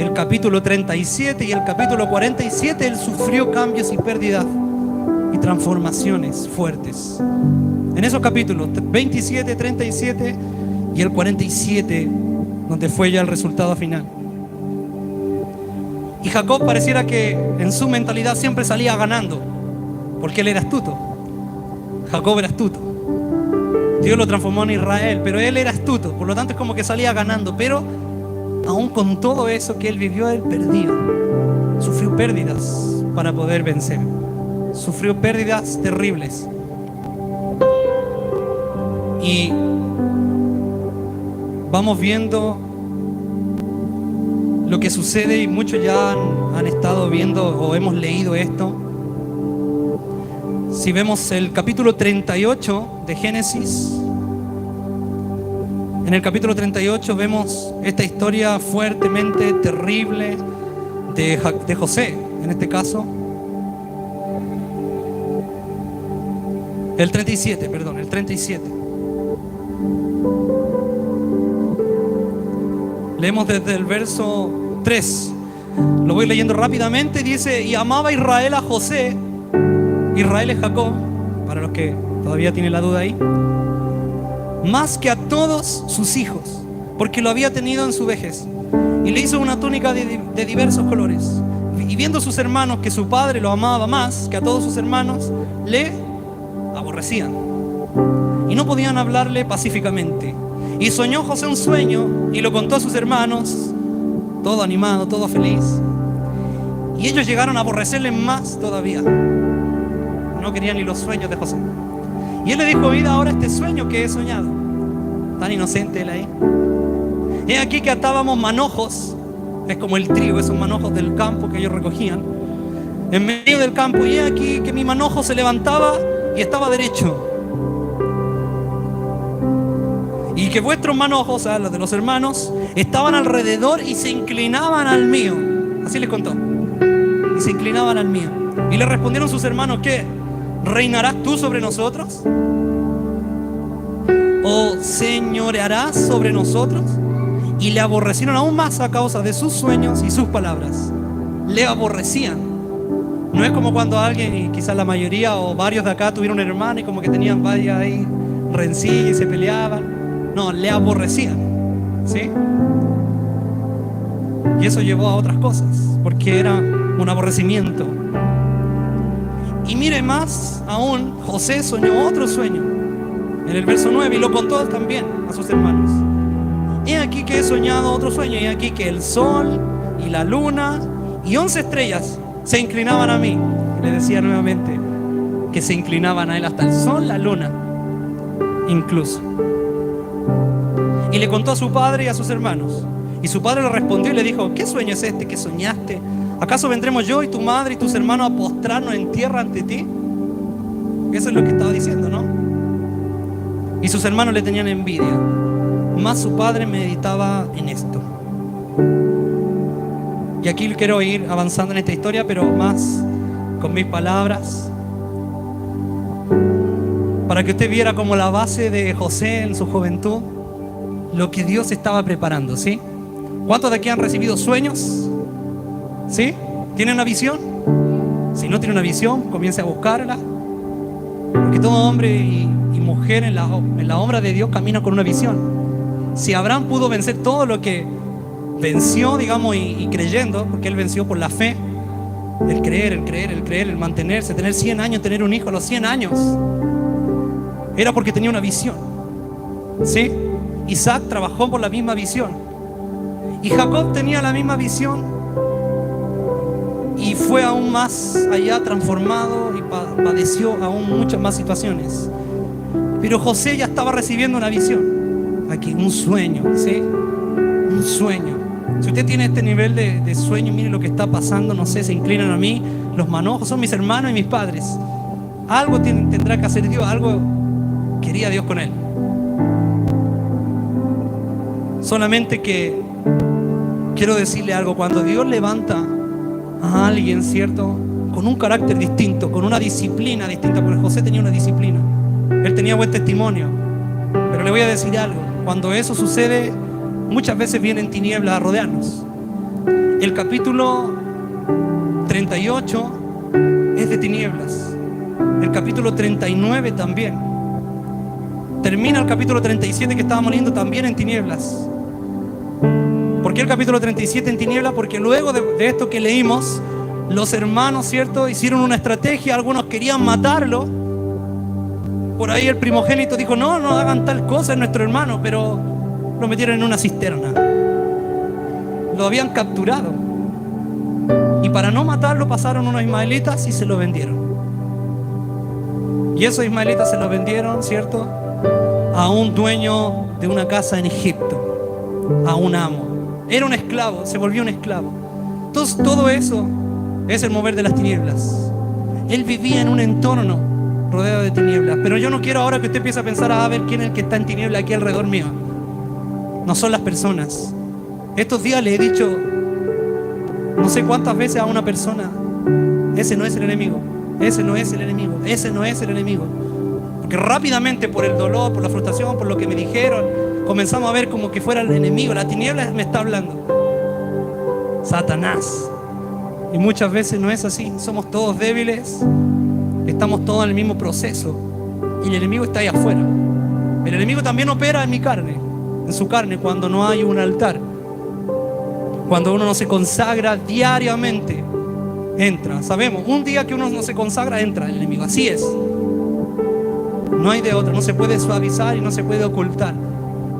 el capítulo 37 y el capítulo 47, él sufrió cambios y pérdidas y transformaciones fuertes. En esos capítulos 27, 37 y el 47, donde fue ya el resultado final. Y Jacob pareciera que en su mentalidad siempre salía ganando, porque él era astuto. Jacob era astuto. Dios lo transformó en Israel, pero él era astuto, por lo tanto es como que salía ganando. Pero aún con todo eso que él vivió, él perdía. Sufrió pérdidas para poder vencer. Sufrió pérdidas terribles. Y vamos viendo lo que sucede, y muchos ya han estado viendo o hemos leído esto. Si vemos el capítulo 38 de Génesis, en el capítulo 38 vemos esta historia fuertemente terrible de José, en este caso. El 37. Leemos desde el verso 3. Lo voy leyendo rápidamente. Dice: y amaba Israel a José. Israel es Jacob, para los que todavía tienen la duda ahí, más que a todos sus hijos, porque lo había tenido en su vejez, y le hizo una túnica de diversos colores. Y viendo sus hermanos que su padre lo amaba más que a todos sus hermanos, le aborrecían y no podían hablarle pacíficamente. Y soñó José un sueño y lo contó a sus hermanos, todo animado, todo feliz, y ellos llegaron a aborrecerle más todavía. No querían ni los sueños de José. Y él le dijo: oíd ahora este sueño que he soñado. Tan inocente él ahí. He aquí que atábamos manojos, es como el trigo, esos manojos del campo que ellos recogían, en medio del campo, y he aquí que mi manojo se levantaba y estaba derecho, y que vuestros manojos, o sea, los de los hermanos, estaban alrededor y se inclinaban al mío. Así les contó. Y se inclinaban al mío. Y le respondieron sus hermanos: ¿qué? ¿Reinarás tú sobre nosotros? ¿O señorearás sobre nosotros? Y le aborrecieron aún más a causa de sus sueños y sus palabras. Le aborrecían. No es como cuando alguien, y quizás la mayoría o varios de acá tuvieron un hermano y como que tenían varias ahí rencillas y se peleaban. No, le aborrecían, ¿sí? Y eso llevó a otras cosas, porque era un aborrecimiento. Y mire, más aún, José soñó otro sueño en el verso 9 y lo contó también a sus hermanos. He aquí que he soñado otro sueño, y aquí que el sol y la luna y 11 estrellas se inclinaban a mí. Y le decía nuevamente que se inclinaban a él, hasta el sol, la luna incluso. Y le contó a su padre y a sus hermanos. Y su padre le respondió y le dijo: ¿qué sueño es este que soñaste? ¿Acaso vendremos yo y tu madre y tus hermanos a postrarnos en tierra ante ti? Eso es lo que estaba diciendo, ¿no? Y sus hermanos le tenían envidia, mas su padre meditaba en esto. Y aquí quiero ir avanzando en esta historia, pero más con mis palabras, para que usted viera como la base de José en su juventud, lo que Dios estaba preparando, ¿sí? ¿Cuántos de aquí han recibido sueños? ¿Sí? ¿Tiene una visión? Si no tiene una visión, comience a buscarla. Porque todo hombre y mujer en la obra de Dios camina con una visión. Si Abraham pudo vencer todo lo que venció, digamos, y creyendo, porque él venció por la fe, el creer, el mantenerse, tener 100 años, tener un hijo a los 100 años, era porque tenía una visión, ¿sí? Isaac trabajó por la misma visión. Y Jacob tenía la misma visión. Y fue aún más allá transformado y padeció aún muchas más situaciones. Pero José ya estaba recibiendo una visión. Aquí, un sueño, ¿sí? Un sueño. Si usted tiene este nivel de sueño, mire lo que está pasando, no sé, se inclinan a mí, los manojos son mis hermanos y mis padres. Algo tendrá que hacer Dios, algo quería Dios con él. Solamente que quiero decirle algo: cuando Dios levanta a alguien, ¿cierto?, con un carácter distinto, con una disciplina distinta, porque José tenía una disciplina, él tenía buen testimonio, pero le voy a decir algo: cuando eso sucede, muchas veces vienen tinieblas a rodearnos. El capítulo 38 es de tinieblas. El capítulo 39 también. Termina el capítulo 37 que estábamos leyendo también en tinieblas. ¿Por qué el capítulo 37 en tinieblas? Porque luego de esto que leímos, los hermanos, ¿cierto?, hicieron una estrategia. Algunos querían matarlo. Por ahí el primogénito dijo, no hagan tal cosa, es nuestro hermano, pero lo metieron en una cisterna. Lo habían capturado. Y para no matarlo pasaron unos ismaelitas y se lo vendieron. Y esos ismaelitas se lo vendieron, ¿cierto?, a un dueño de una casa en Egipto, a un amo. Era un esclavo, se volvió un esclavo. Entonces todo eso es el mover de las tinieblas. Él vivía en un entorno rodeado de tinieblas. Pero yo no quiero ahora que usted empiece a pensar, a ver quién es el que está en tinieblas aquí alrededor mío. No son las personas. Estos días le he dicho no sé cuántas veces a una persona, ese no es el enemigo, ese no es el enemigo, ese no es el enemigo. Porque rápidamente, por el dolor, por la frustración, por lo que me dijeron, comenzamos a ver como que fuera el enemigo. La tiniebla me está hablando. Satanás. Y muchas veces no es así. Somos todos débiles, estamos todos en el mismo proceso. Y el enemigo está ahí afuera. El enemigo también opera en mi carne, en su carne, cuando no hay un altar. Cuando uno no se consagra diariamente, entra. Sabemos, un día que uno no se consagra, entra el enemigo. Así es. No hay de otra, no se puede suavizar y no se puede ocultar.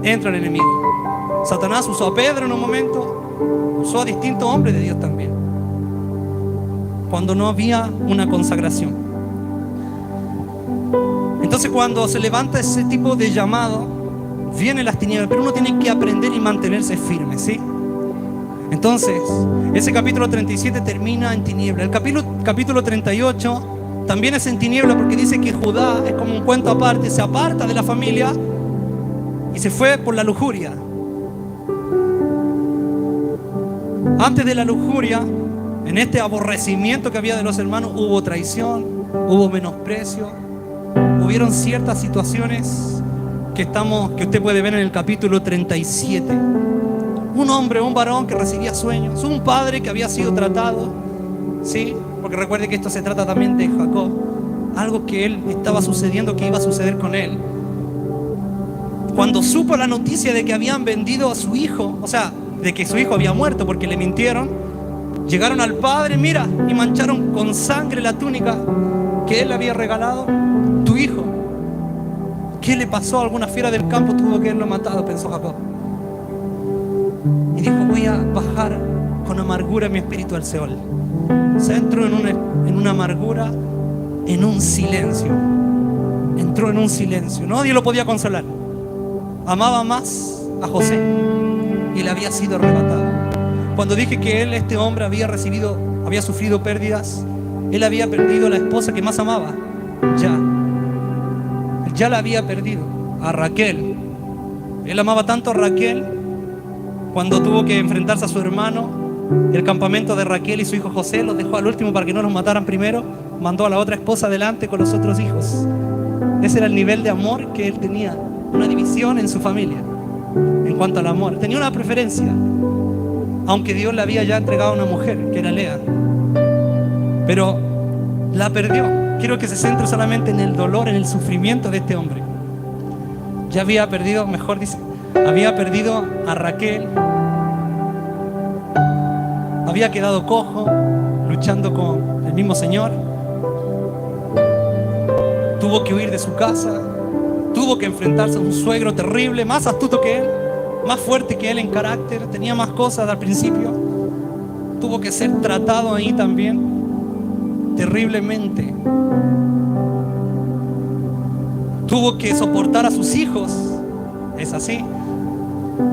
Entra el enemigo. Satanás usó a Pedro en un momento, usó a distintos hombres de Dios también, cuando no había una consagración. Entonces cuando se levanta ese tipo de llamado, vienen las tinieblas, pero uno tiene que aprender y mantenerse firme, ¿sí? Entonces, ese capítulo 37 termina en tiniebla. El capítulo 38 también es en tiniebla, porque dice que Judá es como un cuento aparte, se aparta de la familia y se fue por la lujuria. Antes de la lujuria, en este aborrecimiento que había de los hermanos, hubo traición, hubo menosprecio, hubieron ciertas situaciones que usted puede ver en el capítulo 37. Un hombre, un varón que recibía sueños, un padre que había sido tratado, ¿sí? Porque recuerde que esto se trata también de Jacob, algo que él estaba sucediendo, que iba a suceder con él. Cuando supo la noticia de que habían vendido a su hijo, o sea, de que su hijo había muerto porque le mintieron, llegaron al padre, mira, y mancharon con sangre la túnica que él le había regalado. Tu hijo, ¿qué le pasó? Alguna fiera del campo tuvo que haberlo matado, pensó Jacob. Y dijo, voy a bajar con amargura mi espíritu al Seol. Se entró en una amargura, en un silencio. Entró en un silencio. Nadie lo podía consolar. Amaba más a José y le había sido arrebatado. Cuando dije que este hombre había sufrido pérdidas, él había perdido a la esposa que más amaba. Ya la había perdido, a Raquel. Él amaba tanto a Raquel. Cuando tuvo que enfrentarse a su hermano, el campamento de Raquel y su hijo José los dejó al último para que no los mataran primero. Mandó a la otra esposa adelante con los otros hijos. Ese era el nivel de amor que él tenía. Una división en su familia en cuanto al amor. Tenía una preferencia, aunque Dios le había ya entregado a una mujer, que era Lea. Pero la perdió. Quiero que se centre solamente en el dolor, en el sufrimiento de este hombre. Ya había perdido, mejor dice, había perdido a Raquel, había quedado cojo, luchando con el mismo Señor, tuvo que huir de su casa, tuvo que enfrentarse a un suegro terrible, más astuto que él, más fuerte que él en carácter, tenía más cosas al principio, tuvo que ser tratado ahí también terriblemente, tuvo que soportar a sus hijos. Es así.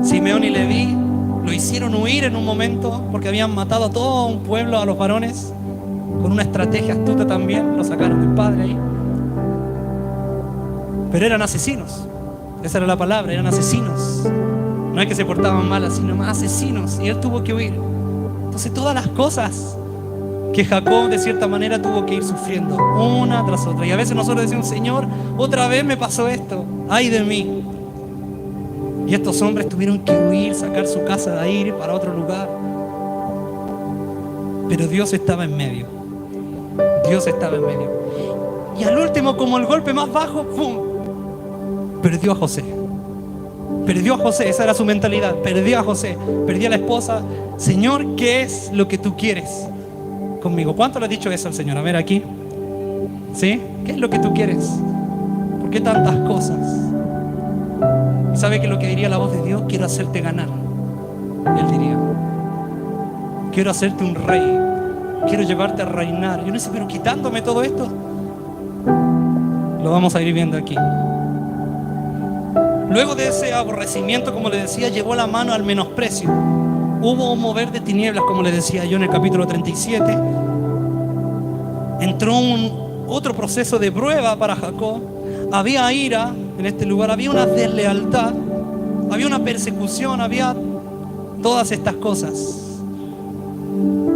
Simeón y Leví lo hicieron huir en un momento porque habían matado a todo un pueblo, a los varones, con una estrategia astuta también. Lo sacaron del padre ahí. Pero eran asesinos. Esa era la palabra, eran asesinos. No es que se portaban mal, sino más asesinos. Y él tuvo que huir. Entonces todas las cosas que Jacob de cierta manera tuvo que ir sufriendo una tras otra. Y a veces nosotros decimos, Señor, otra vez me pasó esto, ay de mí. Y estos hombres tuvieron que huir, sacar su casa de ahí, ir para otro lugar. Pero Dios estaba en medio. Dios estaba en medio. Y al último, como el golpe más bajo, ¡pum!, perdió a José. Perdió a José, esa era su mentalidad. Perdió a José, perdió a la esposa. Señor, ¿qué es lo que tú quieres conmigo? ¿Cuánto le has dicho eso al Señor? A ver aquí. ¿Sí? ¿Qué es lo que tú quieres? ¿Por qué tantas cosas? ¿Sabe que lo que diría la voz de Dios? Quiero hacerte ganar. Él diría, quiero hacerte un rey. Quiero llevarte a reinar. Yo no sé, pero quitándome todo esto. Lo vamos a ir viendo aquí. Luego de ese aborrecimiento, como le decía, llegó la mano al menosprecio. Hubo un mover de tinieblas, como le decía yo en el capítulo 37. Entró otro proceso de prueba para Jacob. Había ira en este lugar, había una deslealtad, había una persecución, había todas estas cosas.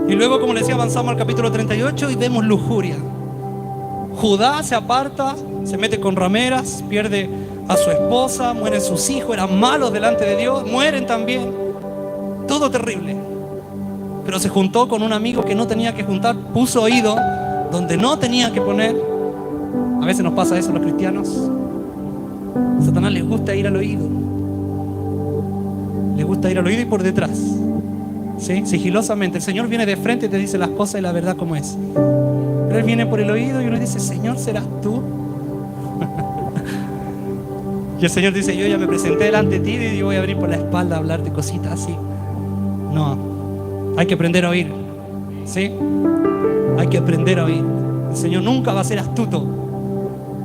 Y luego, como le decía, avanzamos al capítulo 38 y vemos lujuria. Judá se aparta, se mete con rameras, pierde a su esposa, mueren sus hijos, eran malos delante de Dios, mueren también. Todo terrible. Pero se juntó con un amigo que no tenía que juntar, puso oído donde no tenía que poner. A veces nos pasa eso a los cristianos. A Satanás les gusta ir al oído. Le gusta ir al oído y por detrás. ¿Sí? Sigilosamente. El Señor viene de frente y te dice las cosas y la verdad como es. Pero Él viene por el oído y uno dice, Señor, ¿serás tú? Y el Señor dice, yo ya me presenté delante de ti y yo voy a abrir por la espalda a hablarte cositas así. No, hay que aprender a oír. ¿Sí? Hay que aprender a oír. El Señor nunca va a ser astuto.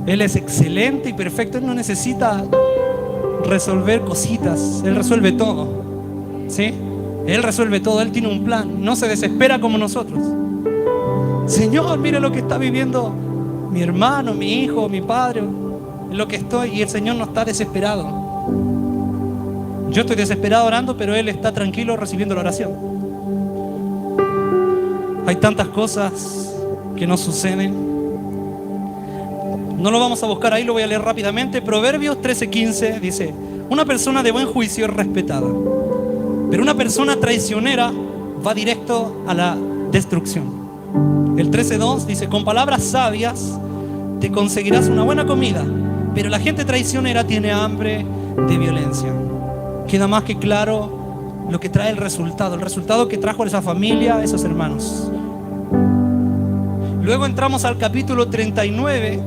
Él es excelente y perfecto. Él no necesita resolver cositas. Él resuelve todo. ¿Sí? Él resuelve todo. Él tiene un plan. No se desespera como nosotros. Señor, mire lo que está viviendo mi hermano, mi hijo, mi padre, en lo que estoy. Y el Señor no está desesperado. Yo estoy desesperado orando, pero Él está tranquilo recibiendo la oración. Hay tantas cosas que nos suceden. No lo vamos a buscar ahí, lo voy a leer rápidamente. Proverbios 13:15 dice, una persona de buen juicio es respetada, pero una persona traicionera va directo a la destrucción. El 13:2 dice, con palabras sabias te conseguirás una buena comida, pero la gente traicionera tiene hambre de violencia. Queda más que claro lo que trae el resultado que trajo esa familia, esos hermanos. Luego entramos al capítulo 39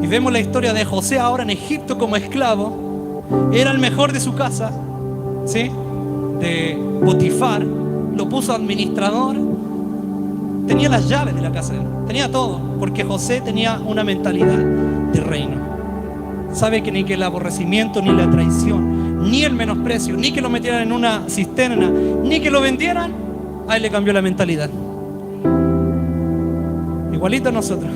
y vemos la historia de José ahora en Egipto como esclavo. Era el mejor de su casa, ¿sí? De Potifar, lo puso administrador, tenía las llaves de la casa, tenía todo, porque José tenía una mentalidad de reino. Sabe que ni que el aborrecimiento, ni la traición, ni el menosprecio, ni que lo metieran en una cisterna, ni que lo vendieran, a él le cambió la mentalidad. Igualito a nosotros.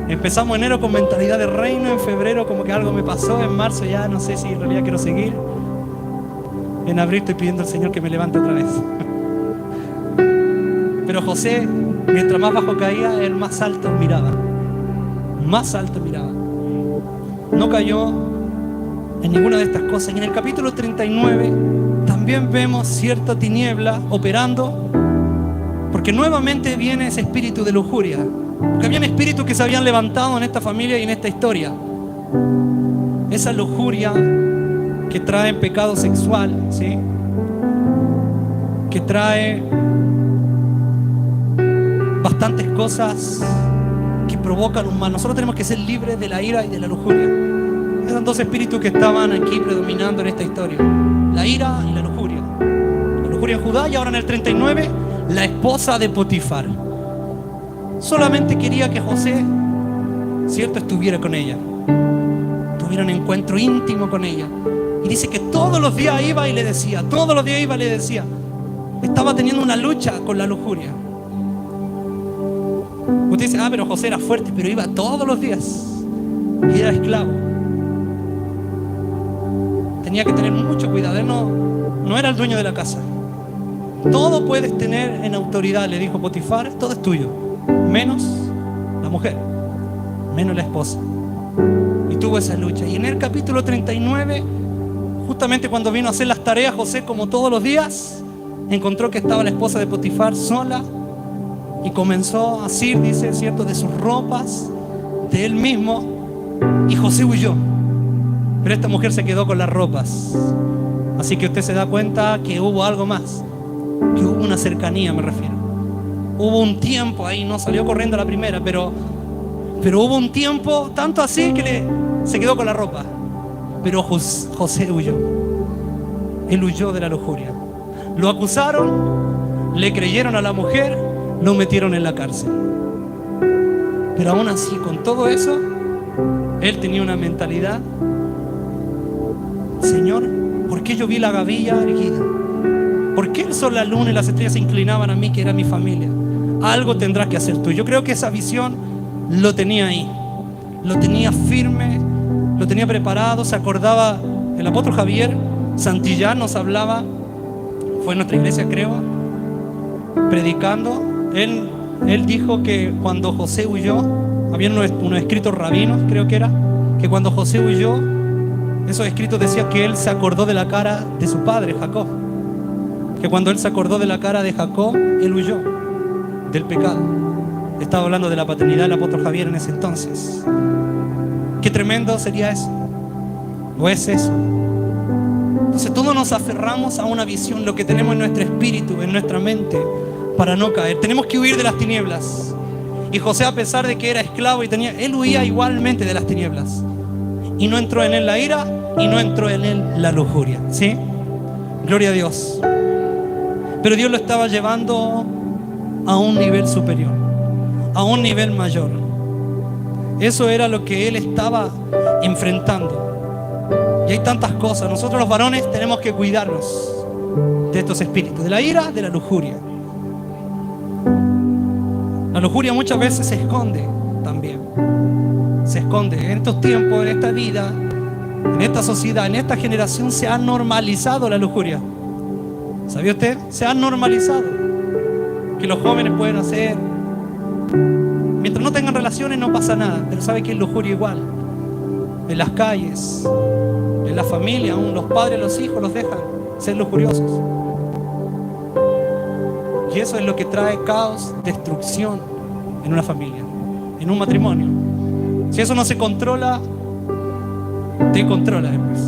Empezamos enero con mentalidad de reino, en febrero como que algo me pasó, en marzo ya no sé si en realidad quiero seguir. En abril estoy pidiendo al Señor que me levante otra vez. Pero José, mientras más bajo caía, él más alto miraba. Más alto miraba. No cayó en ninguna de estas cosas. Y en el capítulo 39 también vemos cierta tiniebla operando, porque nuevamente viene ese espíritu de lujuria. Porque habían espíritus que se habían levantado en esta familia y en esta historia. Esa lujuria que trae pecado sexual, ¿sí? Que trae bastantes cosas que provocan un mal. Nosotros tenemos que ser libres de la ira y de la lujuria. Eran dos espíritus que estaban aquí predominando en esta historia: la ira y la lujuria. La lujuria en Judá, y ahora en el 39, la esposa de Potifar. Solamente quería que José, cierto, estuviera con ella, tuviera un encuentro íntimo con ella. Y dice que todos los días iba y le decía, todos los días iba y le decía. Estaba teniendo una lucha con la lujuria. Usted dice, pero José era fuerte, pero iba todos los días y era esclavo. Tenía que tener mucho cuidado. Él no era el dueño de la casa. Todo puedes tener en autoridad, le dijo Potifar, todo es tuyo, menos la mujer, menos la esposa. Y tuvo esa lucha. Y en el capítulo 39, justamente cuando vino a hacer las tareas José, como todos los días, encontró que estaba la esposa de Potifar sola y comenzó a asir, dice, ¿cierto?, de sus ropas, de él mismo, y José huyó. Pero esta mujer se quedó con las ropas. Así que usted se da cuenta que hubo algo más, que hubo una cercanía, me refiero. Hubo un tiempo ahí, no salió corriendo a la primera, pero hubo un tiempo, tanto así que se quedó con la ropa. Pero José huyó. Él huyó de la lujuria. Lo acusaron, le creyeron a la mujer, lo metieron en la cárcel. Pero aún así, con todo eso, él tenía una mentalidad: Señor, ¿por qué yo vi la gavilla erguida? ¿Por qué el sol, la luna y las estrellas se inclinaban a mí, que era mi familia? Algo tendrás que hacer tú. Yo creo que esa visión lo tenía ahí, lo tenía firme, lo tenía preparado. Se acordaba, el apóstol Javier Santillán nos hablaba, fue en nuestra iglesia, creo, predicando. Él dijo que cuando José huyó, había unos escritos rabinos, creo que era, que cuando José huyó, esos escritos decían que él se acordó de la cara de su padre, Jacob. Que cuando él se acordó de la cara de Jacob, él huyó del pecado. Estaba hablando de la paternidad del apóstol Javier en ese entonces. Qué tremendo sería eso. ¿O es eso? Entonces todos nos aferramos a una visión, lo que tenemos en nuestro espíritu, en nuestra mente, para no caer. Tenemos que huir de las tinieblas. Y José, a pesar de que era esclavo él huía igualmente de las tinieblas. Y no entró en él la ira, y no entró en él la lujuria. ¿Sí? Gloria a Dios. Pero Dios lo estaba llevando a un nivel superior, a un nivel mayor. Eso era lo que él estaba enfrentando. Y hay tantas cosas. Nosotros los varones tenemos que cuidarnos de estos espíritus, de la ira, de la lujuria. La lujuria muchas veces se esconde también. Se esconde. En estos tiempos, en esta vida, en esta sociedad, en esta generación se ha normalizado la lujuria. ¿Sabía usted? Se ha normalizado que los jóvenes pueden hacer. Mientras no tengan relaciones no pasa nada. Pero ¿sabe qué es lujuria igual? En las calles, en la familia, aún los padres, los hijos los dejan ser lujuriosos. Y eso es lo que trae caos, destrucción en una familia, en un matrimonio. Si eso no se controla, te controla después.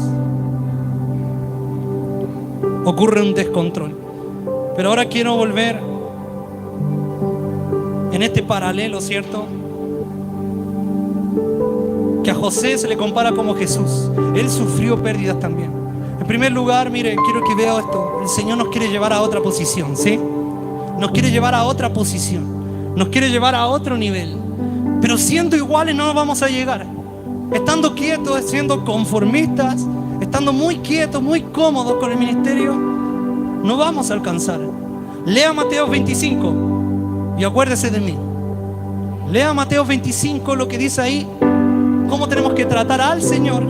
Ocurre un descontrol. Pero ahora quiero volver en este paralelo, ¿cierto? Que a José se le compara como Jesús. Él sufrió pérdidas también. En primer lugar, mire, quiero que vea esto. El Señor nos quiere llevar a otra posición, ¿sí? Nos quiere llevar a otra posición. Nos quiere llevar a otro nivel. Pero siendo iguales no nos vamos a llegar. Estando quietos, siendo conformistas, estando muy quietos, muy cómodos con el ministerio, no vamos a alcanzar. Lea Mateo 25 y acuérdese de mí. Lea Mateo 25, lo que dice ahí, cómo tenemos que tratar al Señor.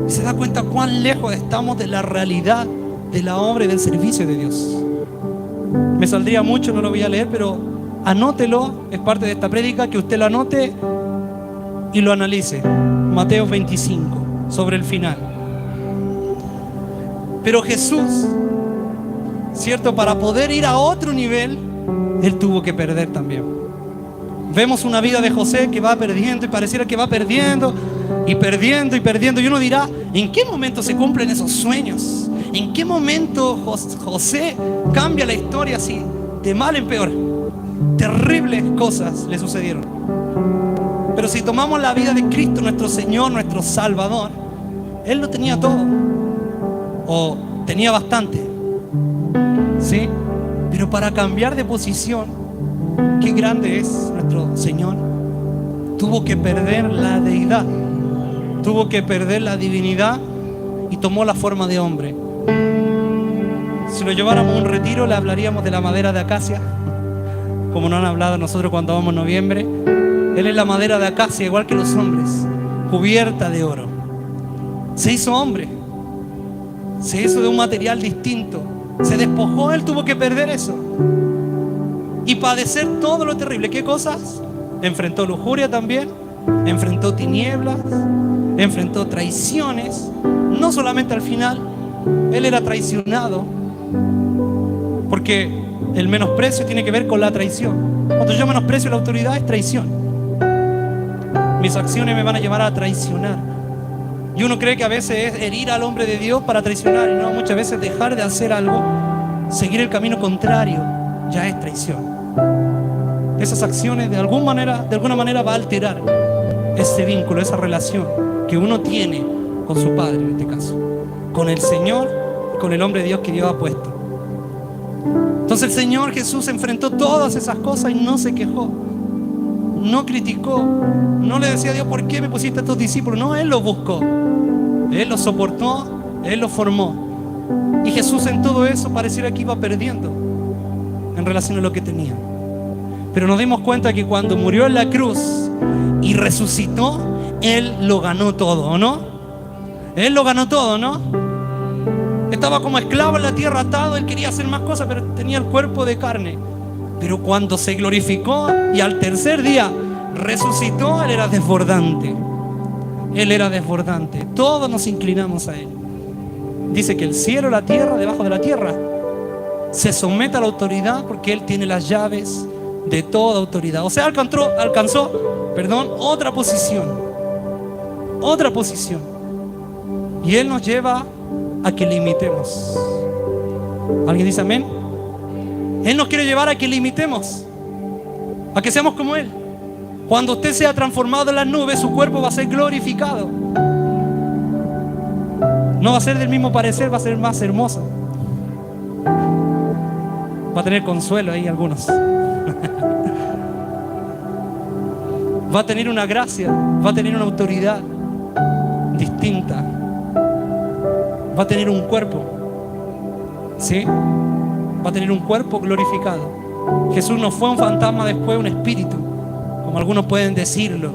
Y se da cuenta cuán lejos estamos de la realidad de la obra y del servicio de Dios. Me saldría mucho, no lo voy a leer, pero anótelo, es parte de esta prédica, que usted lo anote y lo analice. Mateo 25, sobre el final. Pero Jesús, ¿cierto? Para poder ir a otro nivel, Él tuvo que perder también. Vemos una vida de José que va perdiendo y pareciera que va perdiendo y perdiendo y perdiendo. Y uno dirá, ¿en qué momento se cumplen esos sueños? ¿En qué momento José cambia la historia así, de mal en peor? Terribles cosas le sucedieron. Pero si tomamos la vida de Cristo, nuestro Señor, nuestro Salvador, Él lo tenía todo, o tenía bastante, ¿sí? Pero para cambiar de posición, qué grande es nuestro Señor, tuvo que perder la deidad, tuvo que perder la divinidad y tomó la forma de hombre. Si lo lleváramos a un retiro, le hablaríamos de la madera de acacia, como nos han hablado nosotros cuando vamos en noviembre. Él es la madera de acacia, igual que los hombres, cubierta de oro. Se hizo hombre, se hizo de un material distinto, se despojó. Él tuvo que perder eso y padecer todo lo terrible. ¿Qué cosas? Enfrentó lujuria también, enfrentó tinieblas, enfrentó traiciones. No solamente al final, Él era traicionado, Porque el menosprecio tiene que ver con la traición. Cuando yo menosprecio la autoridad es traición. Mis acciones me van a llevar a traicionar. Y uno cree que a veces es herir al hombre de Dios para traicionar. Y no, muchas veces dejar de hacer algo, seguir el camino contrario, ya es traición. Esas acciones de alguna manera va a alterar ese vínculo, esa relación que uno tiene con su Padre, en este caso, con el Señor, con el hombre de Dios que Dios ha puesto. Entonces el Señor Jesús enfrentó todas esas cosas y no se quejó, no criticó, no le decía a Dios, ¿por qué me pusiste a estos discípulos? No, Él los buscó, Él los soportó, Él los formó. Y Jesús en todo eso pareciera que iba perdiendo en relación a lo que tenía. Pero nos dimos cuenta que cuando murió en la cruz y resucitó, Él lo ganó todo, ¿o no? Él lo ganó todo, ¿no? Estaba como esclavo en la tierra atado, Él quería hacer más cosas, pero tenía el cuerpo de carne. Pero cuando se glorificó y al tercer día resucitó, Él era desbordante. Él era desbordante. Todos nos inclinamos a Él. Dice que el cielo y la tierra, debajo de la tierra, se somete a la autoridad porque Él tiene las llaves de toda autoridad. O sea, alcanzó otra posición. Otra posición. Y Él nos lleva a que le imitemos. ¿Alguien dice amén? Él nos quiere llevar a que le imitemos, a que seamos como Él. Cuando usted sea transformado en las nubes, su cuerpo va a ser glorificado. No va a ser del mismo parecer, va a ser más hermoso. Va a tener consuelo ahí algunos. Va a tener una gracia, va a tener una autoridad distinta. Va a tener un cuerpo, ¿sí? Va a tener un cuerpo glorificado. Jesús no fue un fantasma, después un espíritu, como algunos pueden decirlo,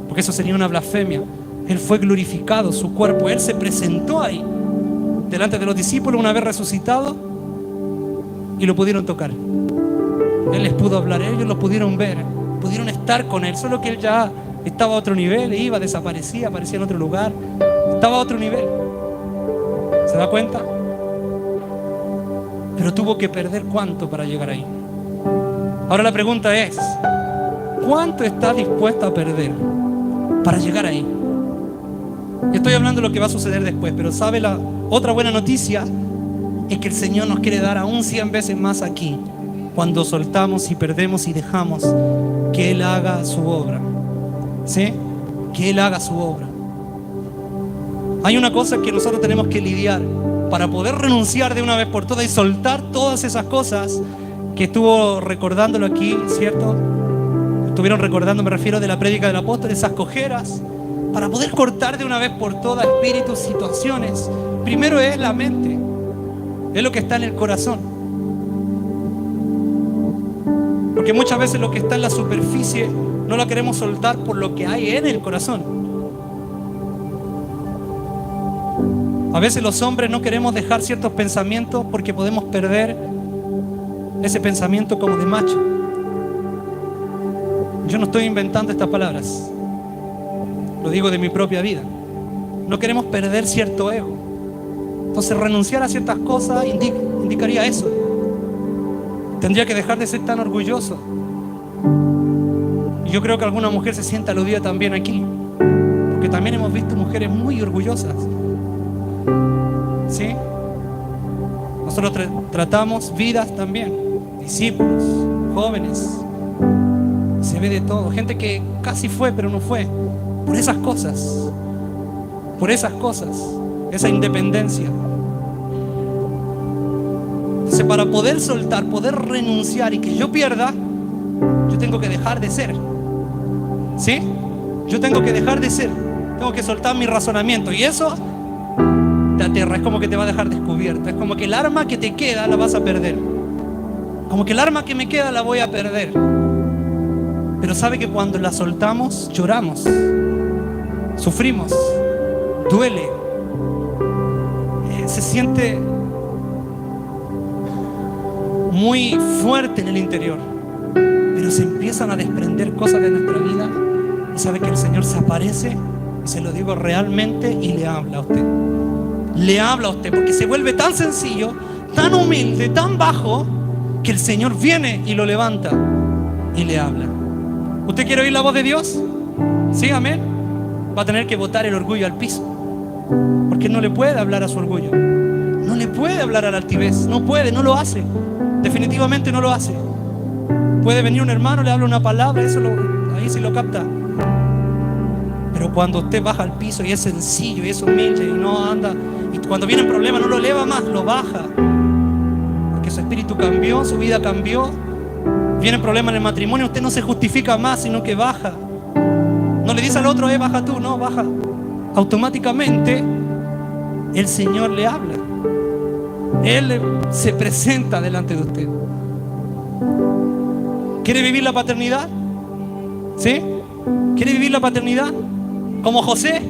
porque eso sería una blasfemia. Él fue glorificado, su cuerpo. Él se presentó ahí, delante de los discípulos una vez resucitado, y lo pudieron tocar. Él les pudo hablar, ellos lo pudieron ver, pudieron estar con Él, solo que Él ya estaba a otro nivel, iba, desaparecía, aparecía en otro lugar, estaba a otro nivel. ¿Se da cuenta? Pero tuvo que perder ¿cuánto para llegar ahí? Ahora la pregunta es, ¿cuánto está dispuesto a perder para llegar ahí? Estoy hablando de lo que va a suceder después, pero ¿sabe la otra buena noticia? Es que el Señor nos quiere dar aún 100 veces más aquí, cuando soltamos y perdemos y dejamos que Él haga su obra. ¿Sí? Que Él haga su obra. Hay una cosa que nosotros tenemos que lidiar para poder renunciar de una vez por todas y soltar todas esas cosas que estuvo recordándolo aquí, ¿cierto? Estuvieron recordando, me refiero de la prédica del apóstol, esas cojeras, para poder cortar de una vez por todas espíritus, situaciones. Primero es la mente, es lo que está en el corazón. Porque muchas veces lo que está en la superficie no lo queremos soltar por lo que hay en el corazón. A veces los hombres no queremos dejar ciertos pensamientos porque podemos perder ese pensamiento como de macho. Yo no estoy inventando estas palabras, lo digo de mi propia vida. No queremos perder cierto ego. Entonces renunciar a ciertas cosas indicaría eso. Tendría que dejar de ser tan orgulloso. Y yo creo que alguna mujer se siente aludida también aquí, porque también hemos visto mujeres muy orgullosas. ¿Sí? Nosotros tratamos vidas también, discípulos, jóvenes, se ve de todo, gente que casi fue pero no fue, por esas cosas, esa independencia. Entonces, para poder soltar, poder renunciar y que yo pierda, yo tengo que dejar de ser. ¿Sí? Yo tengo que dejar de ser, tengo que soltar mi razonamiento, y eso te aterra, es como que te va a dejar descubierto, es como que el arma que te queda la vas a perder, como que el arma que me queda la voy a perder. Pero sabe que cuando la soltamos, lloramos, sufrimos, duele, se siente muy fuerte en el interior, pero se empiezan a desprender cosas de nuestra vida, y sabe que el Señor se aparece, y se lo digo realmente, y le habla a usted. Le habla a usted, porque se vuelve tan sencillo tan humilde, tan bajo, que el Señor viene y lo levanta y le habla. ¿Usted quiere oír la voz de Dios? Sí, amén. Va a tener que botar el orgullo al piso, porque no le puede hablar a su orgullo, no le puede hablar a la altivez, no puede, no lo hace, definitivamente no lo hace. Puede venir un hermano, le habla una palabra, ahí sí lo capta. Pero cuando usted baja al piso y es sencillo y es humilde y no anda, y cuando viene un problema no lo eleva más, lo baja, porque su espíritu cambió, su vida cambió. Viene problema en el matrimonio, usted no se justifica más, sino que baja. No le dice al otro, baja tú, no, baja. Automáticamente el Señor le habla. Él se presenta delante de usted. ¿Quiere vivir la paternidad? ¿Sí? ¿Quiere vivir la paternidad? Como José.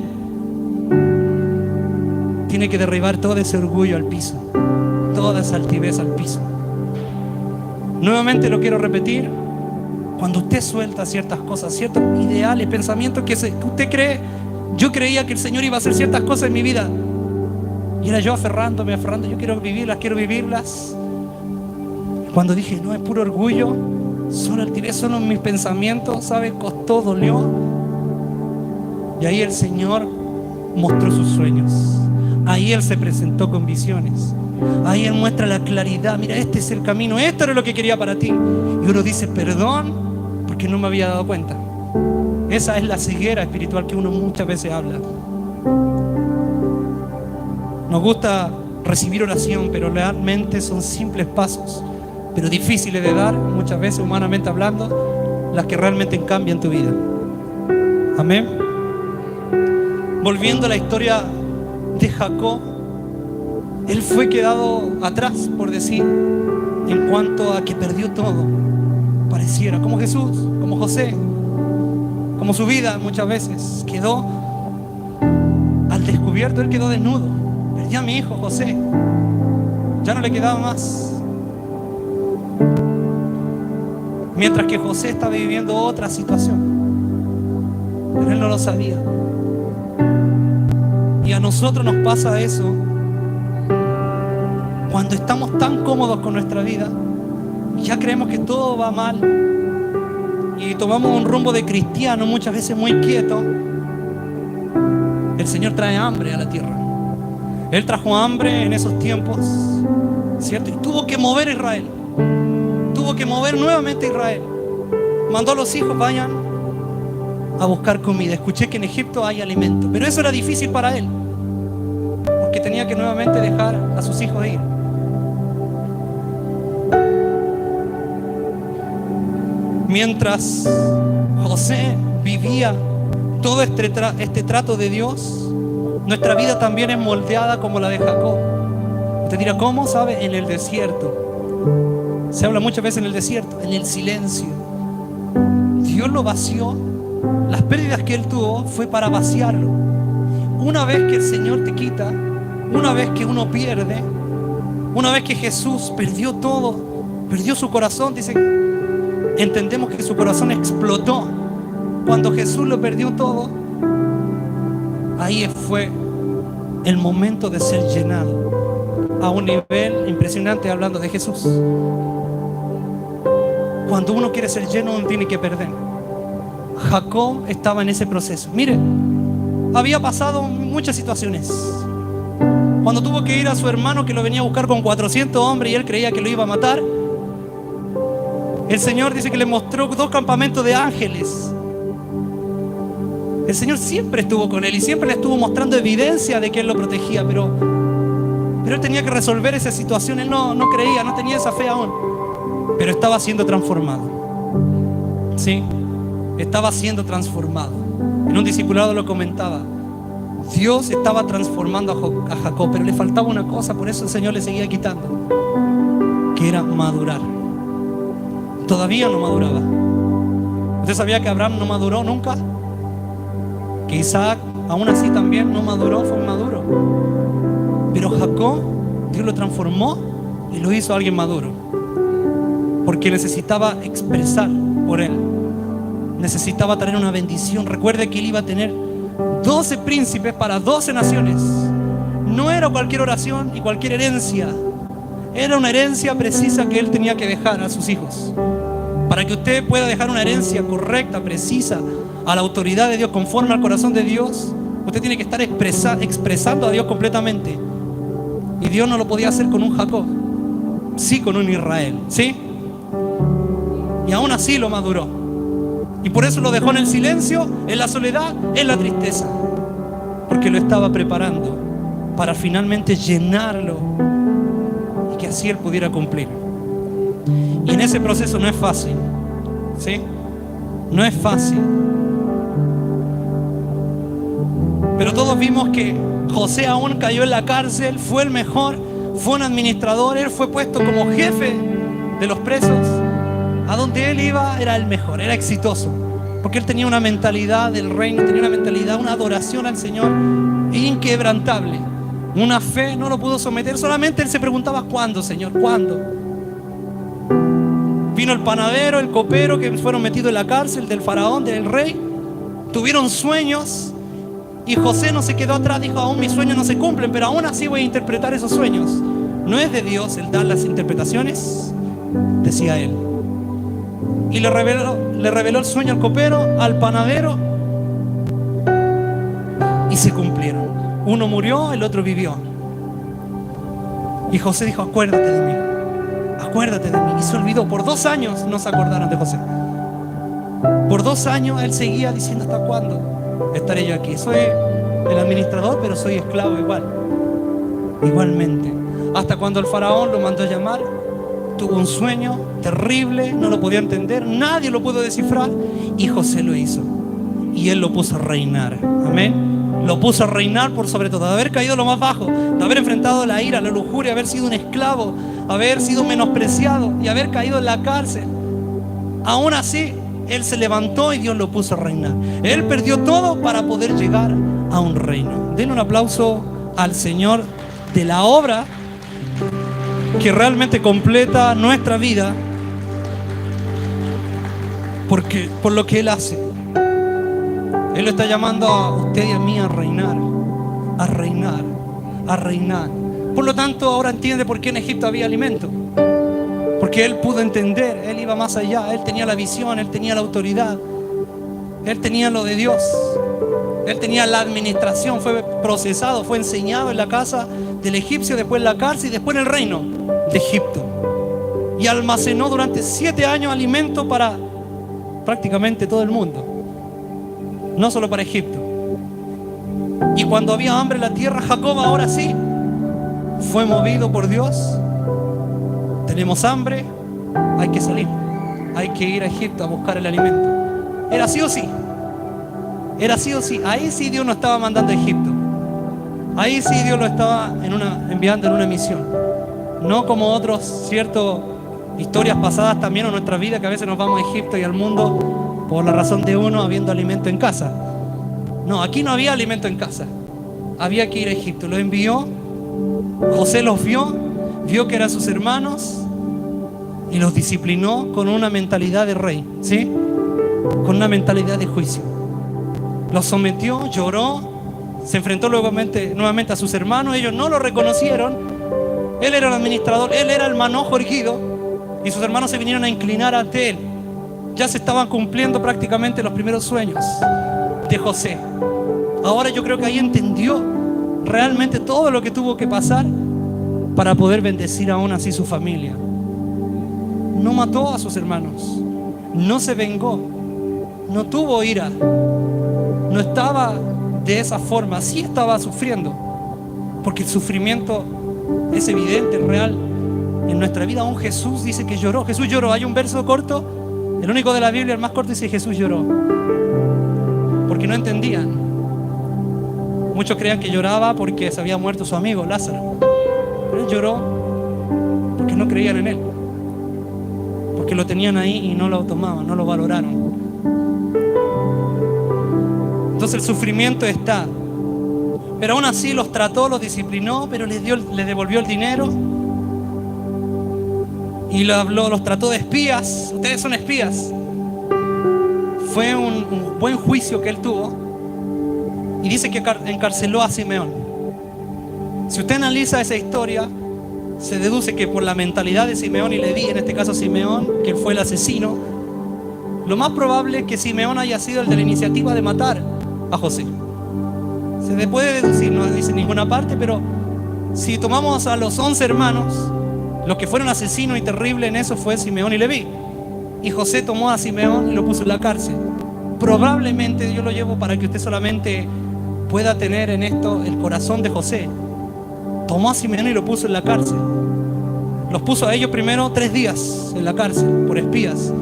Tiene que derribar todo ese orgullo al piso, toda esa altivez al piso. Nuevamente lo quiero repetir. Cuando usted suelta ciertas cosas, ciertos ideales, pensamientos que usted cree, yo creía que el Señor iba a hacer ciertas cosas en mi vida, y era yo aferrándome, yo quiero vivirlas. Cuando dije, no, es puro orgullo, solo altivez, solo mis pensamientos, ¿sabe? Costó, dolió. Y ahí el Señor mostró sus sueños. Ahí Él se presentó con visiones. Ahí Él muestra la claridad. Mira, este es el camino, esto era lo que quería para ti. Y uno dice, perdón, porque no me había dado cuenta. Esa es la ceguera espiritual que uno muchas veces habla. Nos gusta recibir oración, pero realmente son simples pasos, pero difíciles de dar, muchas veces humanamente hablando, las que realmente cambian tu vida. Amén. Volviendo a la historia de Jacob, él fue quedado atrás, por decir, en cuanto a que perdió todo. Pareciera, como Jesús, como José, como su vida muchas veces quedó al descubierto. Él quedó desnudo. Perdí a mi hijo José, ya no le quedaba más. Mientras que José estaba viviendo otra situación, pero él no lo sabía. Y a nosotros nos pasa eso cuando estamos tan cómodos con nuestra vida, ya creemos que todo va mal y tomamos un rumbo de cristiano muchas veces muy quieto. El Señor trae hambre a la tierra. Él trajo hambre en esos tiempos, ¿cierto? Y tuvo que mover a Israel. Tuvo que mover nuevamente a Israel. Mandó a los hijos, vayan a buscar comida. Escuché que en Egipto hay alimento, pero eso era difícil para él, porque tenía que nuevamente dejar a sus hijos ir. Mientras José vivía todo este trato de Dios, nuestra vida también es moldeada como la de Jacob. Usted dirá, ¿cómo? ¿Sabe? En el desierto. Se habla muchas veces en el desierto, en el silencio. Dios lo vació. Las pérdidas que él tuvo fue para vaciarlo. Una vez que el Señor te quita, una vez que uno pierde, una vez que Jesús perdió todo, perdió su corazón, dice, entendemos que su corazón explotó. Cuando Jesús lo perdió todo, ahí fue el momento de ser llenado a un nivel impresionante, hablando de Jesús. Cuando uno quiere ser lleno, uno tiene que perder. Jacob estaba en ese proceso. Mire, había pasado muchas situaciones. Cuando tuvo que ir a su hermano, que lo venía a buscar con 400 hombres y él creía que lo iba a matar, el Señor dice que le mostró 2 campamentos de ángeles. El Señor siempre estuvo con él y siempre le estuvo mostrando evidencia de que él lo protegía, pero él tenía que resolver esa situación. Él no creía, no tenía esa fe aún, pero estaba siendo transformado. Sí, estaba siendo transformado. En un discipulado lo comentaba. Dios estaba transformando a Jacob, pero le faltaba una cosa, por eso el Señor le seguía quitando, que era madurar. Todavía no maduraba. ¿Usted sabía que Abraham no maduró nunca? Que Isaac aún así también no maduró, fue inmaduro. Pero Jacob, Dios lo transformó y lo hizo alguien maduro, porque necesitaba expresar por él, necesitaba traer una bendición. Recuerde que él iba a tener 12 príncipes para 12 naciones. No era cualquier oración y cualquier herencia. Era una herencia precisa que él tenía que dejar a sus hijos. Para que usted pueda dejar una herencia correcta, precisa, a la autoridad de Dios, conforme al corazón de Dios, usted tiene que estar expresando a Dios completamente. Y Dios no lo podía hacer con un Jacob, sí con un Israel, ¿sí? Y aún así lo maduró. Y por eso lo dejó en el silencio, en la soledad, en la tristeza. Porque lo estaba preparando para finalmente llenarlo y que así él pudiera cumplir. Y en ese proceso no es fácil, ¿sí? No es fácil. Pero todos vimos que José aún cayó en la cárcel, fue el mejor, fue un administrador, él fue puesto como jefe de los presos. A donde él iba era el mejor, era exitoso. Porque él tenía una mentalidad del reino, tenía una mentalidad, una adoración al Señor inquebrantable. Una fe, no lo pudo someter, solamente él se preguntaba: ¿cuándo, Señor? ¿Cuándo? Vino el panadero, el copero, que fueron metidos en la cárcel del faraón, del rey. Tuvieron sueños y José no se quedó atrás, dijo: aún mis sueños no se cumplen, pero aún así voy a interpretar esos sueños. No es de Dios el dar las interpretaciones, decía él. Y le reveló el sueño al copero, al panadero, y se cumplieron. Uno murió, el otro vivió. Y José dijo: acuérdate de mí, acuérdate de mí. Y se olvidó. Por 2 años no se acordaron de José. Por 2 años él seguía diciendo: ¿hasta cuándo estaré yo aquí? Soy el administrador, pero soy esclavo igualmente. Hasta cuando el faraón lo mandó a llamar, tuvo un sueño terrible, no lo podía entender, nadie lo pudo descifrar, y José lo hizo. Y él lo puso a reinar. Amén. Lo puso a reinar por sobre todo, de haber caído lo más bajo, de haber enfrentado la ira, la lujuria, haber sido un esclavo, haber sido menospreciado y haber caído en la cárcel. Aún así, él se levantó y Dios lo puso a reinar. Él perdió todo para poder llegar a un reino. Denle un aplauso al Señor de la obra que realmente completa nuestra vida, porque por lo que Él hace. Él lo está llamando a usted y a mí a reinar, a reinar, a reinar. Por lo tanto, ahora entiende por qué en Egipto había alimento. Porque él pudo entender, él iba más allá, él tenía la visión, él tenía la autoridad, él tenía lo de Dios, él tenía la administración, fue procesado, fue enseñado en la casa del egipcio, después en la cárcel y después en el reino de Egipto. Y almacenó durante 7 años alimento para prácticamente todo el mundo, no solo para Egipto. Y cuando había hambre en la tierra, Jacob ahora sí fue movido por Dios. Tenemos hambre, hay que salir, hay que ir a Egipto a buscar el alimento. Era sí o sí, era sí o sí. Ahí sí Dios no estaba mandando a Egipto, ahí sí Dios lo estaba enviando en una misión. No como otros, cierto, historias pasadas también en nuestra vida, que a veces nos vamos a Egipto y al mundo por la razón de uno habiendo alimento en casa. No, aquí no había alimento en casa, había que ir a Egipto. Lo envió, José los vio que eran sus hermanos y los disciplinó con una mentalidad de rey, ¿sí? Con una mentalidad de juicio. Los sometió, lloró, se enfrentó nuevamente a sus hermanos. Ellos no lo reconocieron. Él era el administrador, él era el manojo erguido, y sus hermanos se vinieron a inclinar ante él. Ya se estaban cumpliendo prácticamente los primeros sueños de José. Ahora yo creo que ahí entendió realmente todo lo que tuvo que pasar para poder bendecir aún así su familia. No mató a sus hermanos, no se vengó, no tuvo ira, no estaba de esa forma. Sí estaba sufriendo, porque el sufrimiento es evidente, real en nuestra vida. Aún Jesús dice que lloró. Jesús lloró. Hay un verso corto, el único de la Biblia, el más corto, dice: Jesús lloró, porque no entendían. Muchos creían que lloraba porque se había muerto su amigo Lázaro, pero él lloró porque no creían en él, porque lo tenían ahí y no lo tomaban, no lo valoraron. Entonces el sufrimiento está, pero aún así los trató, los disciplinó, pero les devolvió el dinero y los trató de espías. Ustedes son espías. Fue un buen juicio que él tuvo. Y dice que encarceló a Simeón. Si usted analiza esa historia, se deduce que por la mentalidad de Simeón y Leví, en este caso Simeón, que fue el asesino, lo más probable es que Simeón haya sido el de la iniciativa de matar a José. Se puede deducir, no dice en ninguna parte, pero si tomamos a los 11 hermanos, los que fueron asesinos y terribles en eso fue Simeón y Leví. Y José tomó a Simeón y lo puso en la cárcel. Probablemente, yo lo llevo para que usted solamente pueda tener en esto el corazón de José. Tomó a Simeón y lo puso en la cárcel. Los puso a ellos primero 3 días en la cárcel por espías.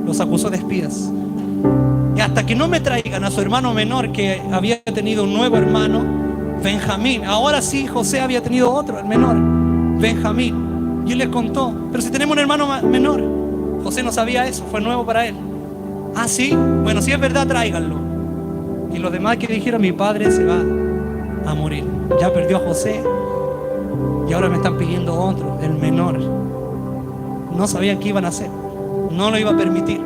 Los acusó de espías. Y hasta que no me traigan a su hermano menor, que había tenido un nuevo hermano, Benjamín. Ahora sí, José había tenido otro, el menor, Benjamín. Y él les contó, pero si tenemos un hermano menor. José no sabía eso, fue nuevo para él. Ah, sí, bueno, si es verdad, tráiganlo. Y los demás que dijeron, mi padre se va a morir. Ya perdió a José y ahora me están pidiendo otro, el menor. No sabían qué iban a hacer, no lo iba a permitir.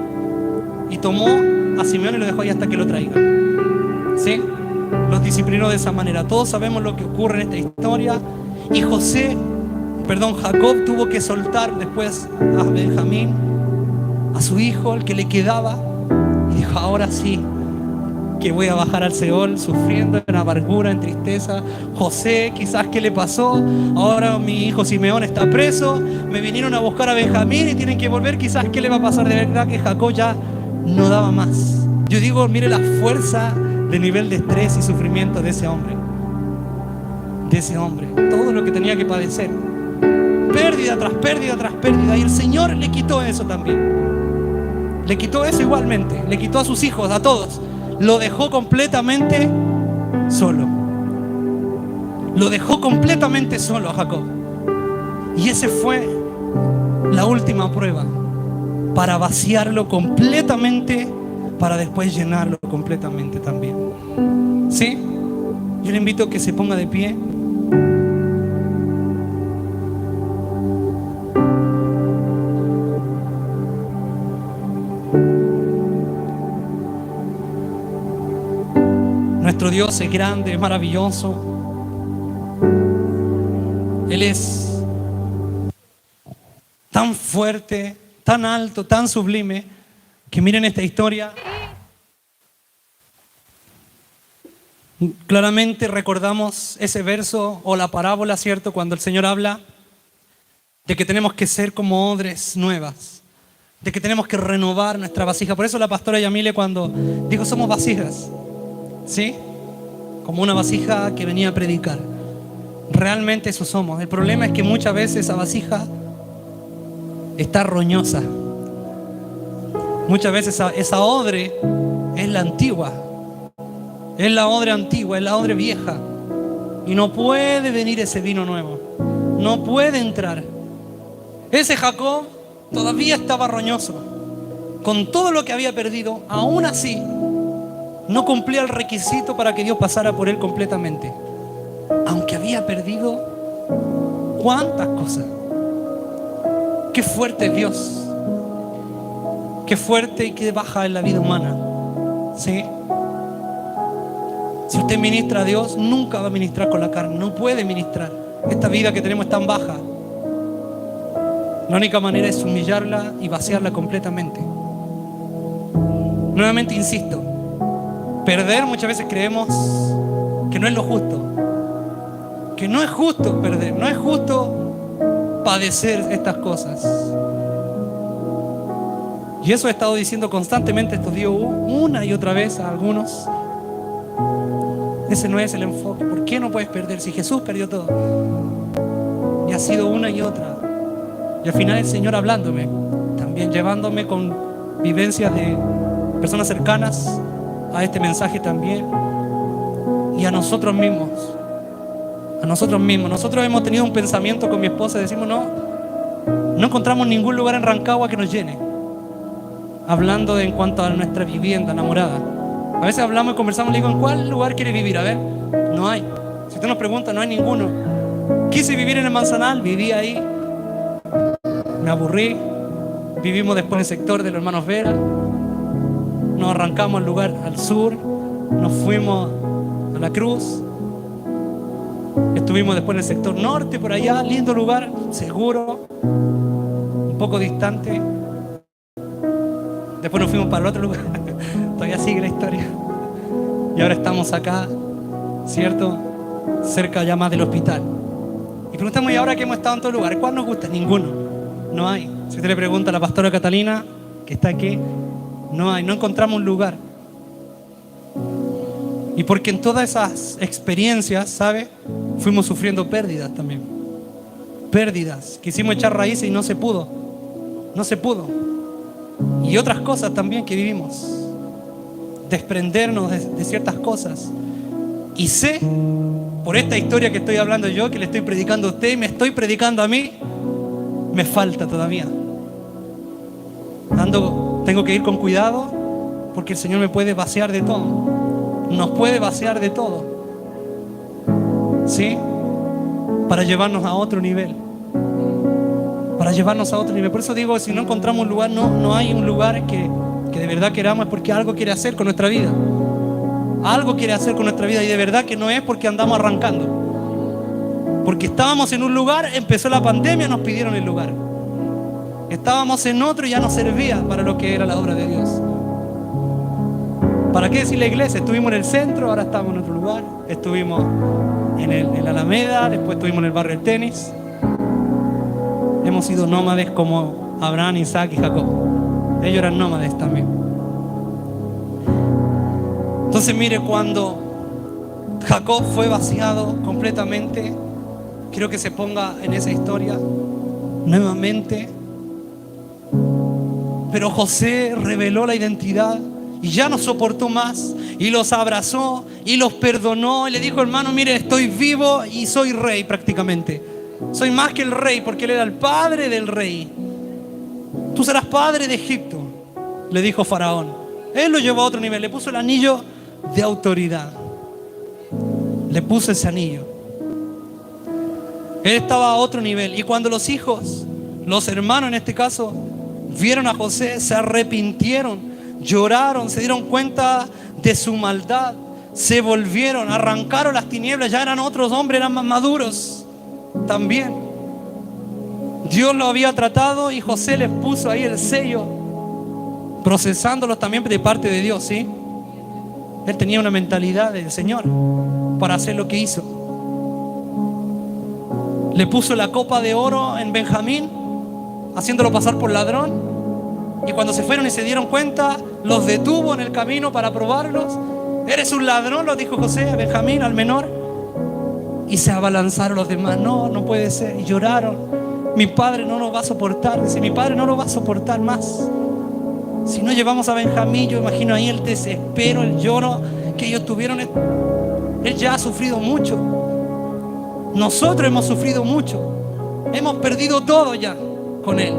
Y tomó a Simeón y lo dejó ahí hasta que lo traigan. ¿Sí? Los disciplinó de esa manera. Todos sabemos lo que ocurre en esta historia. Y Jacob tuvo que soltar después a Benjamín, a su hijo, el que le quedaba. Y dijo, ahora sí, que voy a bajar al Seol sufriendo en amargura, en tristeza. José, quizás qué le pasó. Ahora mi hijo Simeón está preso. Me vinieron a buscar a Benjamín y tienen que volver. Quizás qué le va a pasar. De verdad que Jacob ya no daba más. Yo digo, mire la fuerza de nivel de estrés y sufrimiento de ese hombre. Todo lo que tenía que padecer. Pérdida tras pérdida tras pérdida. Y el Señor le quitó eso también. Le quitó eso igualmente. Le quitó a sus hijos, a todos. Lo dejó completamente solo. Lo dejó completamente solo a Jacob. Y esa fue la última prueba, para vaciarlo completamente, para después llenarlo completamente también. ¿Sí? Yo le invito a que se ponga de pie. Nuestro Dios es grande, es maravilloso. Él es tan fuerte, tan alto, tan sublime, que miren esta historia. Claramente recordamos ese verso o la parábola, ¿cierto? Cuando el Señor habla de que tenemos que ser como odres nuevas, de que tenemos que renovar nuestra vasija. Por eso la pastora Yamile, cuando dijo somos vasijas, ¿sí? Como una vasija que venía a predicar. Realmente eso somos. El problema es que muchas veces esa vasija está roñosa. Muchas veces esa odre es la antigua. Es la odre antigua, es la odre vieja. Y no puede venir ese vino nuevo. No puede entrar. Ese Jacob todavía estaba roñoso. Con todo lo que había perdido, aún así no cumplía el requisito para que Dios pasara por él completamente. Aunque había perdido cuántas cosas. Qué fuerte es Dios. Qué fuerte y qué baja es la vida humana. ¿Sí? Si usted ministra a Dios, nunca va a ministrar con la carne. No puede ministrar. Esta vida que tenemos es tan baja. La única manera es humillarla y vaciarla completamente. Nuevamente insisto, perder muchas veces creemos que no es lo justo. Que no es justo perder, no es justo padecer estas cosas. Y eso he estado diciendo constantemente estos días, una y otra vez a algunos. Ese no es el enfoque. ¿Por qué no puedes perder si Jesús perdió todo? Y ha sido una y otra. Y al final el Señor hablándome, también llevándome con vivencias de personas cercanas a este mensaje también. Y a nosotros mismos. A nosotros mismos. Nosotros hemos tenido un pensamiento con mi esposa y decimos, no encontramos ningún lugar en Rancagua que nos llene. Hablando en cuanto a nuestra vivienda enamorada. A veces hablamos y conversamos, le digo, ¿en cuál lugar quiere vivir? A ver, no hay. Si usted nos pregunta, no hay ninguno. Quise vivir en el Manzanal, viví ahí. Me aburrí. Vivimos después en el sector de los hermanos Vera. Nos arrancamos al lugar al sur. Nos fuimos a la Cruz. Estuvimos después en el sector norte, por allá, lindo lugar, seguro, un poco distante. Después nos fuimos para el otro lugar. Todavía sigue la historia. Y ahora estamos acá, ¿cierto? Cerca ya más del hospital. Y preguntamos, ¿y ahora que hemos estado en todos lugares? ¿Cuál nos gusta? Ninguno. No hay. Si usted le pregunta a la pastora Catalina, que está aquí, no hay. No encontramos un lugar. Y porque en todas esas experiencias, ¿sabe? Fuimos sufriendo pérdidas también. Pérdidas. Quisimos echar raíces y no se pudo. No se pudo. Y otras cosas también que vivimos. Desprendernos de ciertas cosas. Y sé, por esta historia que estoy hablando yo, que le estoy predicando a usted y me estoy predicando a mí, me falta todavía. Tengo que ir con cuidado porque el Señor me puede vaciar de todo. Nos puede vaciar de todo, ¿sí? Para llevarnos a otro nivel. Para llevarnos a otro nivel. Por eso digo, si no encontramos un lugar, no hay un lugar que de verdad queramos, es porque algo quiere hacer con nuestra vida. Algo quiere hacer con nuestra vida y de verdad que no es porque andamos arrancando. Porque estábamos en un lugar, empezó la pandemia, nos pidieron el lugar. Estábamos en otro y ya no servía para lo que era la obra de Dios. ¿Para qué decir la iglesia? Estuvimos en el centro, ahora estamos en otro lugar. Estuvimos en la Alameda, después estuvimos en el barrio del tenis. Hemos sido nómades como Abraham, Isaac y Jacob. Ellos eran nómades también. Entonces mire, cuando Jacob fue vaciado completamente, quiero que se ponga en esa historia nuevamente. Pero José reveló la identidad y ya no soportó más y los abrazó y los perdonó y le dijo, hermano, mire, estoy vivo y soy rey prácticamente. Soy más que el rey porque él era el padre del rey. Tú serás padre de Egipto, le dijo Faraón. Él lo llevó a otro nivel, le puso el anillo de autoridad. Le puso ese anillo. Él estaba a otro nivel. Y cuando los hijos, los hermanos en este caso, vieron a José, se arrepintieron, lloraron, se dieron cuenta de su maldad, se volvieron, arrancaron las tinieblas, ya eran otros hombres, eran más maduros también. Dios lo había tratado y José les puso ahí el sello, procesándolos también de parte de Dios, ¿sí? Él tenía una mentalidad del Señor para hacer lo que hizo. Le puso la copa de oro en Benjamín, haciéndolo pasar por ladrón. Y cuando se fueron y se dieron cuenta, los detuvo en el camino para probarlos. Eres un ladrón, lo dijo José a Benjamín, al menor. Y se abalanzaron los demás. No, no puede ser. Y lloraron. Mi padre no nos va a soportar. Dice, mi padre no lo va a soportar más. Si no llevamos a Benjamín, yo imagino ahí el desespero, el lloro que ellos tuvieron. Él ya ha sufrido mucho. Nosotros hemos sufrido mucho. Hemos perdido todo ya con él.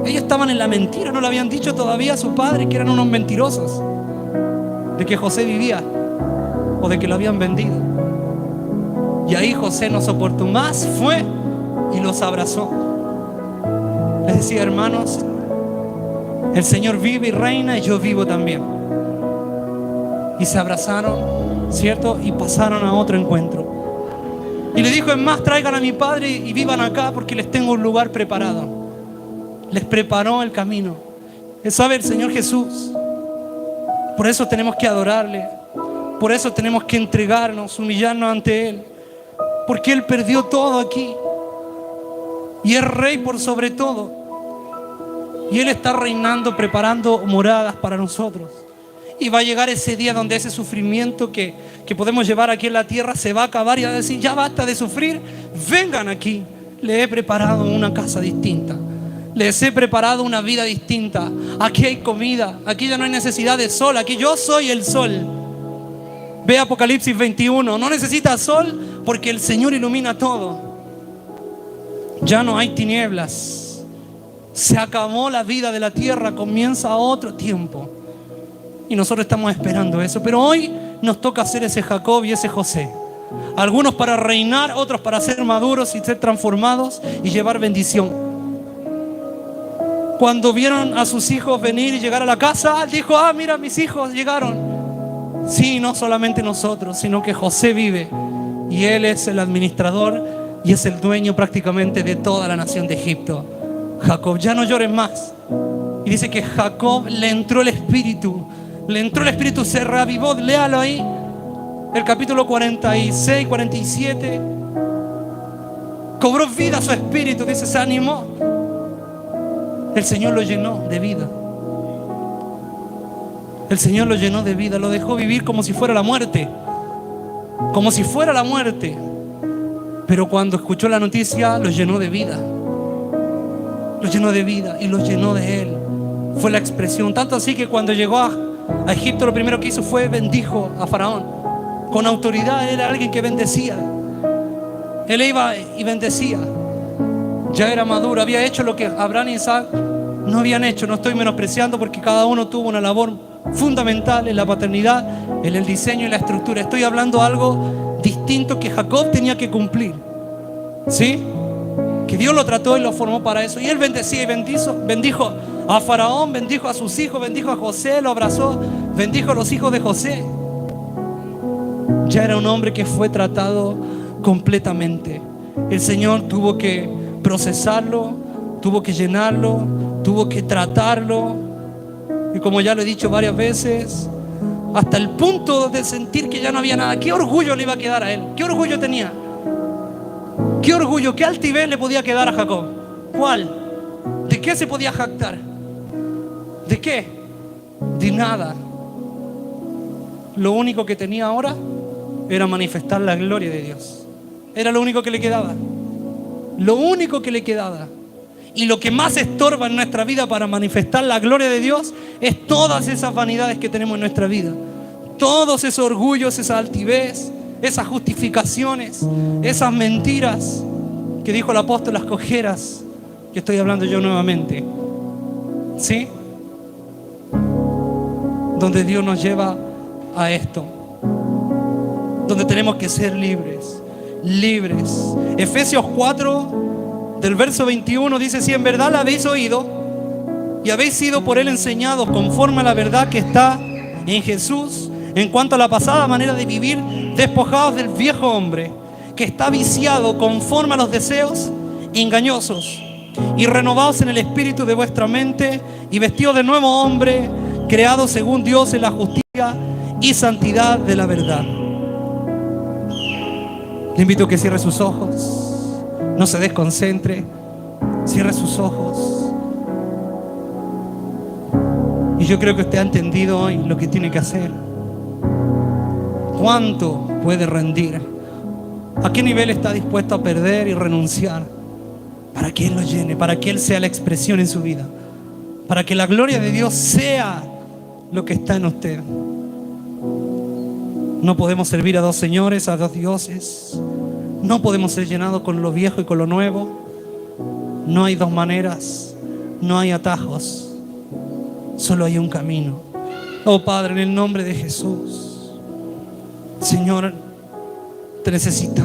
Ellos estaban en la mentira, no le habían dicho todavía a su padre que eran unos mentirosos, de que José vivía o de que lo habían vendido. Y ahí José no soportó más, fue y los abrazó. Les decía, hermanos, el Señor vive y reina y yo vivo también. Y se abrazaron, ¿cierto? Y pasaron a otro encuentro. Y le dijo, es más, traigan a mi padre y vivan acá porque les tengo un lugar preparado. Les preparó el camino. ¿Sabe el Señor Jesús? Por eso tenemos que adorarle. Por eso tenemos que entregarnos, humillarnos ante Él. Porque Él perdió todo aquí. Y es rey por sobre todo. Y Él está reinando, preparando moradas para nosotros. Y va a llegar ese día donde ese sufrimiento que podemos llevar aquí en la tierra se va a acabar y va a decir, ya basta de sufrir, vengan aquí. Le he preparado una casa distinta. Les he preparado una vida distinta. Aquí hay comida. Aquí ya no hay necesidad de sol. Aquí yo soy el sol. Ve Apocalipsis 21. No necesita sol porque el Señor ilumina todo. Ya no hay tinieblas. Se acabó la vida de la tierra. Comienza otro tiempo. Y nosotros estamos esperando eso. Pero hoy nos toca ser ese Jacob y ese José. Algunos para reinar, otros para ser maduros y ser transformados y llevar bendición. Cuando vieron a sus hijos venir y llegar a la casa, dijo, mira, mis hijos llegaron. Sí, no solamente nosotros, sino que José vive Y Él es el administrador y es el dueño prácticamente de toda la nación de Egipto. Jacob, ya no llores más. Y dice que Jacob le entró el espíritu. Le entró el espíritu, se reavivó. Léalo ahí. El capítulo 46, 47. Cobró vida a su espíritu. Dice, se animó. El Señor lo llenó de vida. El Señor lo llenó de vida. Lo dejó vivir como si fuera la muerte. Como si fuera la muerte. Pero cuando escuchó la noticia, lo llenó de vida. Lo llenó de vida y lo llenó de Él. Fue la expresión. Tanto así que cuando llegó a Egipto, lo primero que hizo fue bendijo a Faraón. Con autoridad, era alguien que bendecía. Él iba y bendecía. Ya era maduro, había hecho lo que Abraham y Isaac no habían hecho. No estoy menospreciando, porque cada uno tuvo una labor fundamental en la paternidad, en el diseño y la estructura. Estoy hablando algo distinto que Jacob tenía que cumplir, ¿sí? Que Dios lo trató y lo formó para eso. Y él bendecía y bendijo a Faraón, bendijo a sus hijos, bendijo a José, lo abrazó, bendijo a los hijos de José. Ya era un hombre que fue tratado completamente. El Señor tuvo que procesarlo, tuvo que llenarlo, tuvo que tratarlo. Y como ya lo he dicho varias veces, hasta el punto de sentir que ya no había nada. ¿Qué orgullo le iba a quedar a él? ¿Qué orgullo tenía? ¿Qué orgullo, qué altivez le podía quedar a Jacob? ¿Cuál? ¿De qué se podía jactar? ¿De qué? De nada. Lo único que tenía ahora era manifestar la gloria de Dios. Era lo único que le quedaba. Lo único que le quedaba. Y lo que más estorba en nuestra vida para manifestar la gloria de Dios es todas esas vanidades que tenemos en nuestra vida. Todos esos orgullos, esa altivez, esas justificaciones, esas mentiras que dijo el apóstol, las cojeras, que estoy hablando yo nuevamente. ¿Sí? Donde Dios nos lleva a esto. Donde tenemos que ser libres. Libres. Efesios 4, del verso 21 dice: si en verdad la habéis oído y habéis sido por él enseñados conforme a la verdad que está en Jesús, en cuanto a la pasada manera de vivir, despojados del viejo hombre que está viciado conforme a los deseos engañosos, y renovados en el espíritu de vuestra mente, y vestidos de nuevo hombre, creado según Dios en la justicia y santidad de la verdad. Le invito a que cierre sus ojos, no se desconcentre, cierre sus ojos. Y yo creo que usted ha entendido hoy lo que tiene que hacer. ¿Cuánto puede rendir? ¿A qué nivel está dispuesto a perder y renunciar para que Él lo llene, para que Él sea la expresión en su vida, para que la gloria de Dios sea lo que está en usted? No podemos servir a dos señores, a dos dioses. No podemos ser llenados con lo viejo y con lo nuevo. No hay dos maneras, no hay atajos, solo hay un camino. Oh Padre, en el nombre de Jesús, Señor, te necesitamos.